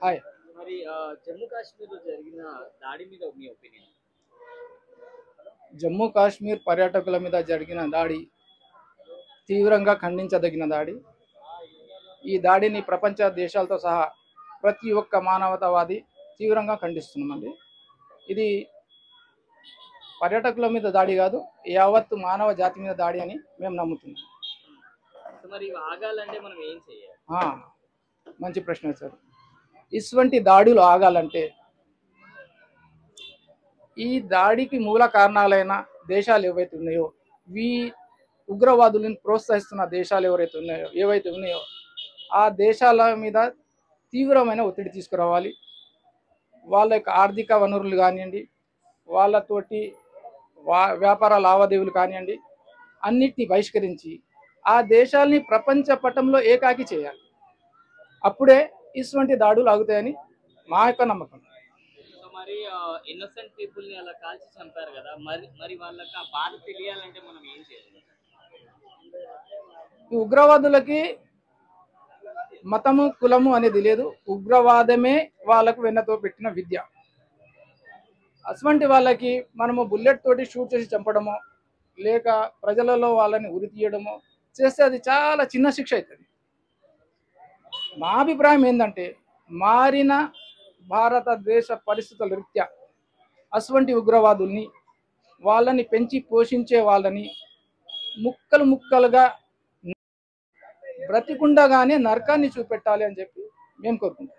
Hi. మరి జమ్మూ కాశ్మీర్‌లో జరిగిన దాడి మీద మీ ఒపీనియన్? జమ్మూ కాశ్మీర్ పర్యాటకుల మీద జరిగిన దాడి తీవ్రంగా ఖండించదగిన దాడి. ఈ దాడిని ప్రపంచ దేశాలతో సహా ప్రతి ఒక్క మానవతావాది తీవ్రంగా ఖండిస్తున్నామండి. ఇది పర్యాటకుల మీద దాడి కాదు, యావత్తు మానవ జాతి మీద దాడి అని మేము నమ్ముతున్నాం. సో మరి ఇవి ఆగాలంటే మనం ఏం చేయాలి? ఆ, మంచి ప్రశ్న సార్. ఇటువంటి దాడులు ఆగాలంటే ఈ దాడికి మూల కారణాలైన దేశాలు ఏవైతే ఉన్నాయో, ఈ ఉగ్రవాదులను ప్రోత్సహిస్తున్న దేశాలు ఏవైతే ఉన్నాయో ఆ దేశాల మీద తీవ్రమైన ఒత్తిడి తీసుకురావాలి. వాళ్ళ యొక్క ఆర్థిక వనరులు కానివ్వండి, వాళ్ళతోటి వ్యాపార లావాదేవీలు కానివ్వండి, అన్నిటిని బహిష్కరించి ఆ దేశాల్ని ప్రపంచ పటంలో ఏకాకి చేయాలి. అప్పుడే ఇటువంటి దాడులు ఆగుతాయని మా యొక్క నమ్మకం. సో మరి ఇన్నోసెంట్ పీపుల్‌ని అలా కాల్చి చంపారు కదా! మరి వాళ్ళకి ఆ బాధ తెలియాలంటే మనం ఏం చేయాలి? ఈ ఉగ్రవాదులకి మతము కులము అనేది లేదు. ఉగ్రవాదమే వాళ్ళకు వెన్నతో పెట్టిన విద్య. అటువంటి వాళ్ళకి మనము బుల్లెట్ తోటి షూట్ చేసి చంపడమో లేక ప్రజలలో వాళ్ళని ఉరి తీయడమో చేస్తే అది చాలా చిన్న శిక్ష అవుతుంది. మా అభిప్రాయం ఏంటంటే, మారిన భారతదేశ పరిస్థితుల రీత్యా అటువంటి ఉగ్రవాదుల్ని, వాళ్ళని పెంచి పోషించే వాళ్ళని ముక్కలు ముక్కలుగా బ్రతికుండగానే నరకాన్ని చూపెట్టాలి అని చెప్పి మేము కోరుకుంటాం.